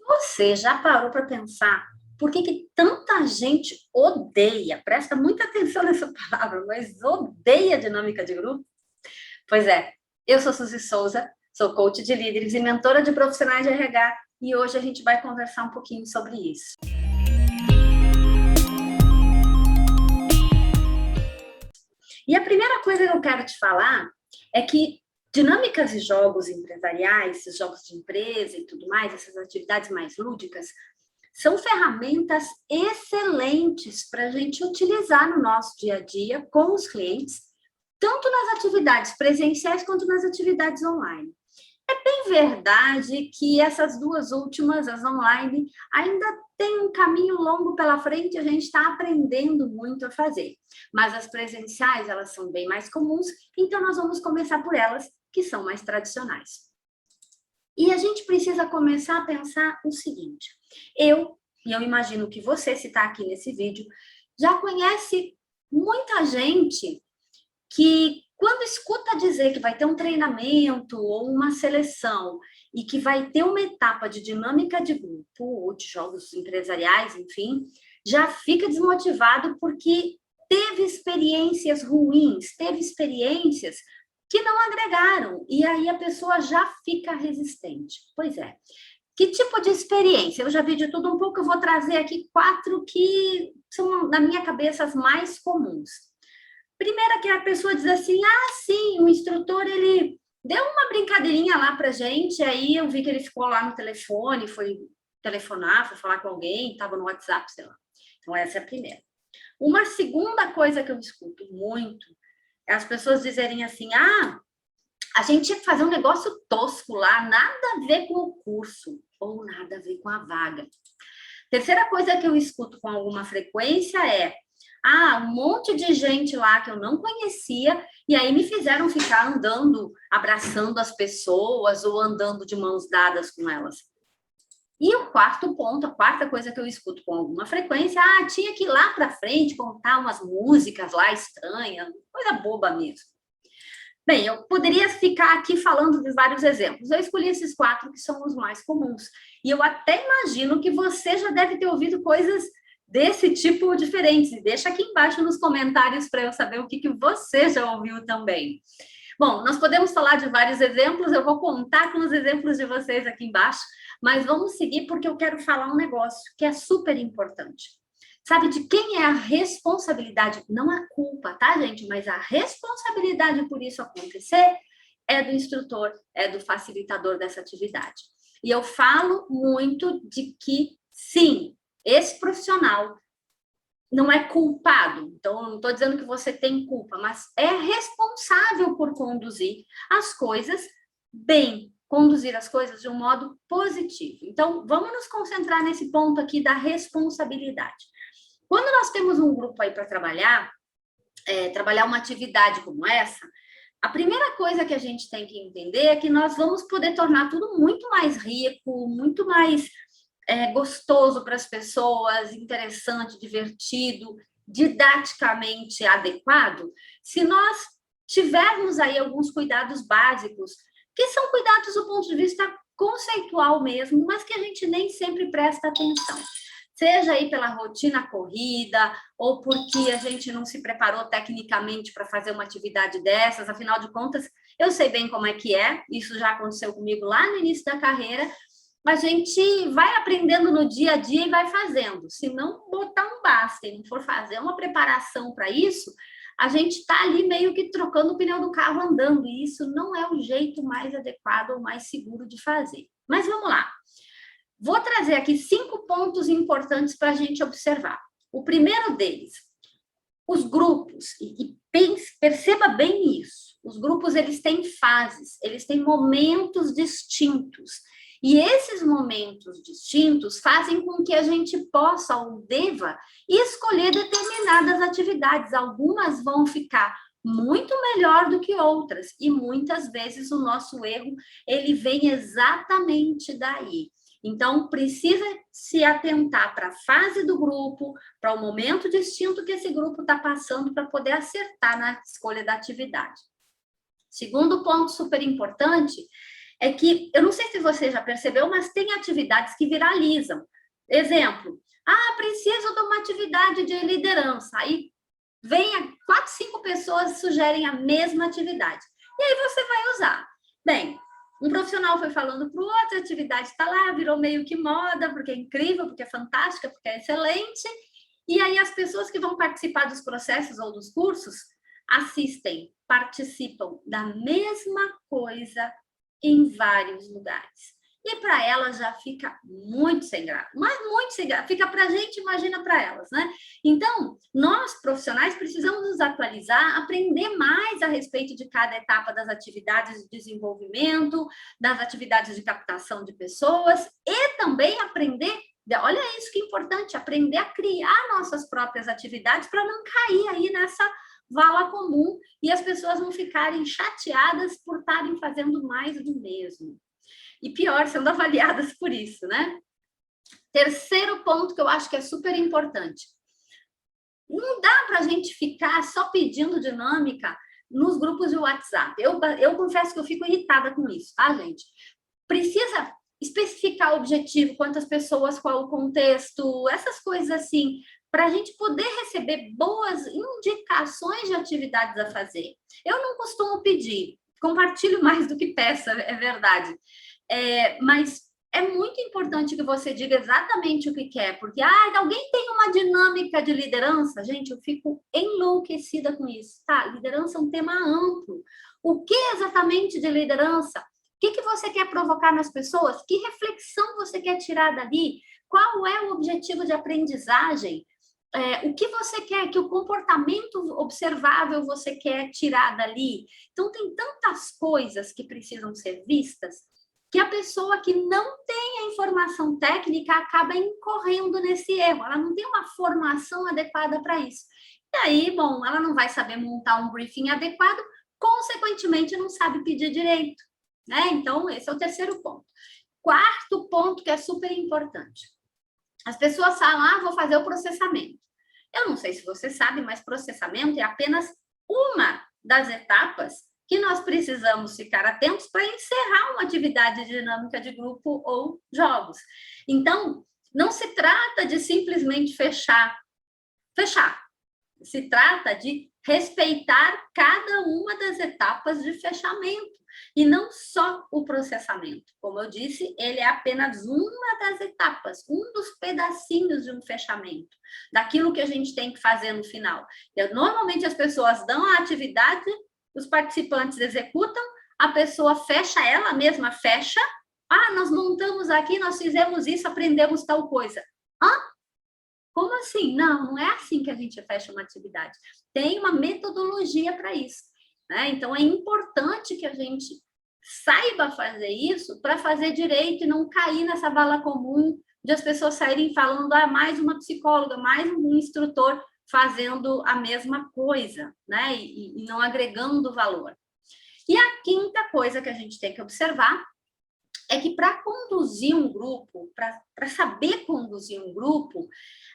Você já parou para pensar por que tanta gente odeia, presta muita atenção nessa palavra, mas odeia dinâmica de grupo? Pois é, eu sou Suzy Souza, sou coach de líderes e mentora de profissionais de RH e hoje a gente vai conversar um pouquinho sobre isso. E a primeira coisa que eu quero te falar é que dinâmicas e jogos empresariais, esses jogos de empresa e tudo mais, essas atividades mais lúdicas, são ferramentas excelentes para a gente utilizar no nosso dia a dia com os clientes, tanto nas atividades presenciais quanto nas atividades online. É bem verdade que essas duas últimas, as online, ainda tem um caminho longo pela frente, a gente está aprendendo muito a fazer. Mas as presenciais, elas são bem mais comuns, então nós vamos começar por elas, que são mais tradicionais. E a gente precisa começar a pensar o seguinte, eu imagino que você, se está aqui nesse vídeo, já conhece muita gente que, quando escuta dizer que vai ter um treinamento ou uma seleção e que vai ter uma etapa de dinâmica de grupo ou de jogos empresariais, enfim, já fica desmotivado porque teve experiências ruins, teve experiências que não agregaram, e aí a pessoa já fica resistente. Pois é. Que tipo de experiência? Eu já vi de tudo um pouco, eu vou trazer aqui 4 que são, na minha cabeça, as mais comuns. Primeira, que a pessoa diz assim, sim, o instrutor, ele deu uma brincadeirinha lá pra gente, aí eu vi que ele ficou lá no telefone, foi telefonar, foi falar com alguém, estava no WhatsApp, sei lá. Então, essa é a primeira. Uma segunda coisa que eu escuto muito é as pessoas dizerem assim, a gente tinha que fazer um negócio tosco lá, nada a ver com o curso, ou nada a ver com a vaga. Terceira coisa que eu escuto com alguma frequência é, um monte de gente lá que eu não conhecia, e aí me fizeram ficar andando, abraçando as pessoas, ou andando de mãos dadas com elas. E o quarto ponto, a quarta coisa que eu escuto com alguma frequência, tinha que ir lá para frente contar umas músicas lá estranhas, coisa boba mesmo. Bem, eu poderia ficar aqui falando de vários exemplos. Eu escolhi esses 4 que são os mais comuns. E eu até imagino que você já deve ter ouvido coisas desse tipo diferentes. Deixa aqui embaixo nos comentários para eu saber o que você já ouviu também. Bom, nós podemos falar de vários exemplos, eu vou contar com os exemplos de vocês aqui embaixo, mas vamos seguir porque eu quero falar um negócio que é super importante. Sabe de quem é a responsabilidade? Não a culpa, tá, gente? Mas a responsabilidade por isso acontecer é do instrutor, é do facilitador dessa atividade. E eu falo muito de que, sim, esse profissional não é culpado. Então, eu não estou dizendo que você tem culpa, mas é responsável por conduzir as coisas bem, conduzir as coisas de um modo positivo. Então, vamos nos concentrar nesse ponto aqui da responsabilidade. Quando nós temos um grupo aí para trabalhar uma atividade como essa, a primeira coisa que a gente tem que entender é que nós vamos poder tornar tudo muito mais rico, muito mais gostoso para as pessoas, interessante, divertido, didaticamente adequado, se nós tivermos aí alguns cuidados básicos, que são cuidados do ponto de vista conceitual mesmo, mas que a gente nem sempre presta atenção. Seja aí pela rotina corrida, ou porque a gente não se preparou tecnicamente para fazer uma atividade dessas, afinal de contas, eu sei bem como é que é, isso já aconteceu comigo lá no início da carreira, a gente vai aprendendo no dia a dia e vai fazendo. Se não botar um basta e não for fazer uma preparação para isso, a gente está ali meio que trocando o pneu do carro andando, e isso não é o jeito mais adequado ou mais seguro de fazer. Mas vamos lá. Vou trazer aqui 5 pontos importantes para a gente observar. O primeiro deles, os grupos, e perceba bem isso, os grupos eles têm fases, eles têm momentos distintos, e esses momentos distintos fazem com que a gente possa ou deva escolher determinadas atividades. Algumas vão ficar muito melhor do que outras, e muitas vezes o nosso erro ele vem exatamente daí. Então, precisa se atentar para a fase do grupo, para o momento distinto que esse grupo está passando para poder acertar na escolha da atividade. Segundo ponto super importante é que, eu não sei se você já percebeu, mas tem atividades que viralizam. Exemplo, preciso de uma atividade de liderança. Aí vem 4, 5 pessoas sugerem a mesma atividade. E aí você vai usar. Bem, um profissional foi falando para o outro, a atividade está lá, virou meio que moda, porque é incrível, porque é fantástica, porque é excelente. E aí as pessoas que vão participar dos processos ou dos cursos assistem, participam da mesma coisa em vários lugares. E para elas já fica muito sem graça, mas muito sem graça. Fica para a gente, imagina para elas, né? Então, nós profissionais precisamos nos atualizar, aprender mais a respeito de cada etapa das atividades de desenvolvimento, das atividades de captação de pessoas e também aprender, olha isso que é importante, aprender a criar nossas próprias atividades para não cair aí nessa vala comum e as pessoas não ficarem chateadas por estarem fazendo mais do mesmo. E pior, sendo avaliadas por isso, né? Terceiro ponto que eu acho que é super importante. Não dá para a gente ficar só pedindo dinâmica nos grupos de WhatsApp. Eu confesso que eu fico irritada com isso, tá, gente? Precisa especificar o objetivo, quantas pessoas, qual o contexto, essas coisas assim, para a gente poder receber boas indicações de atividades a fazer. Eu não costumo pedir, compartilho mais do que peço, é verdade. Mas é muito importante que você diga exatamente o que quer, porque alguém tem uma dinâmica de liderança, gente, eu fico enlouquecida com isso, tá? Liderança é um tema amplo. O que exatamente de liderança? O que você quer provocar nas pessoas? Que reflexão você quer tirar dali? Qual é o objetivo de aprendizagem? O que você quer, que o comportamento observável você quer tirar dali? Então, tem tantas coisas que precisam ser vistas que a pessoa que não tem a informação técnica acaba incorrendo nesse erro. Ela não tem uma formação adequada para isso. E aí, bom, ela não vai saber montar um briefing adequado, consequentemente, não sabe pedir direito, né? Então, esse é o terceiro ponto. Quarto ponto que é super importante. As pessoas falam, vou fazer o processamento. Eu não sei se você sabe, mas processamento é apenas uma das etapas que nós precisamos ficar atentos para encerrar uma atividade dinâmica de grupo ou jogos. Então, não se trata de simplesmente fechar. Se trata de respeitar cada uma das etapas de fechamento e não só o processamento. Como eu disse, ele é apenas uma das etapas, um dos pedacinhos de um fechamento, daquilo que a gente tem que fazer no final. Normalmente as pessoas dão a atividade, os participantes executam, a pessoa fecha, ela mesma fecha. Nós montamos aqui, nós fizemos isso, aprendemos tal coisa. Como assim? Não é assim que a gente fecha uma atividade. Tem uma metodologia para isso, né? Então, é importante que a gente saiba fazer isso para fazer direito e não cair nessa vala comum de as pessoas saírem falando mais uma psicóloga, mais um instrutor fazendo a mesma coisa, né? E não agregando valor. E a quinta coisa que a gente tem que observar é que para conduzir um grupo, para saber conduzir um grupo,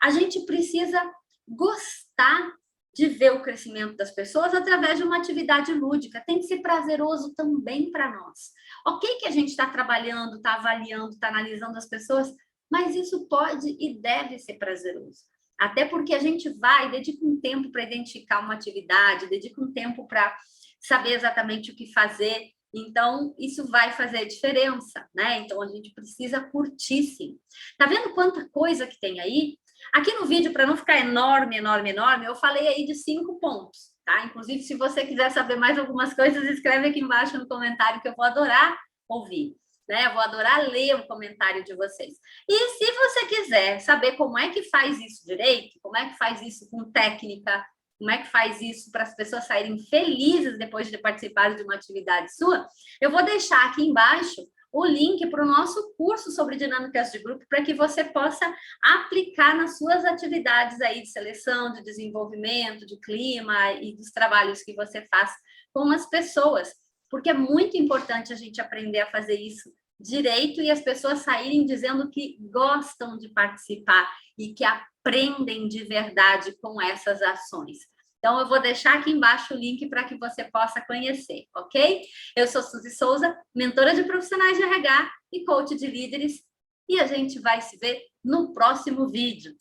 a gente precisa gostar de ver o crescimento das pessoas através de uma atividade lúdica. Tem que ser prazeroso também para nós. Ok que a gente está trabalhando, está avaliando, está analisando as pessoas, mas isso pode e deve ser prazeroso. Até porque a gente dedica um tempo para identificar uma atividade, dedica um tempo para saber exatamente o que fazer. Então, isso vai fazer diferença, né? Então, a gente precisa curtir, sim. Tá vendo quanta coisa que tem aí? Aqui no vídeo, para não ficar enorme, eu falei aí de 5 pontos, tá? Inclusive, se você quiser saber mais algumas coisas, escreve aqui embaixo no comentário que eu vou adorar ouvir, né? Eu vou adorar ler o comentário de vocês. E se você quiser saber como é que faz isso direito, como é que faz isso com técnica, como é que faz isso para as pessoas saírem felizes depois de participar de uma atividade sua, eu vou deixar aqui embaixo o link para o nosso curso sobre dinâmicas de grupo para que você possa aplicar nas suas atividades aí de seleção, de desenvolvimento, de clima e dos trabalhos que você faz com as pessoas, porque é muito importante a gente aprender a fazer isso direito e as pessoas saírem dizendo que gostam de participar e que aprendem de verdade com essas ações. Então, eu vou deixar aqui embaixo o link para que você possa conhecer, ok? Eu sou Suzy Souza, mentora de profissionais de RH e coach de líderes, e a gente vai se ver no próximo vídeo.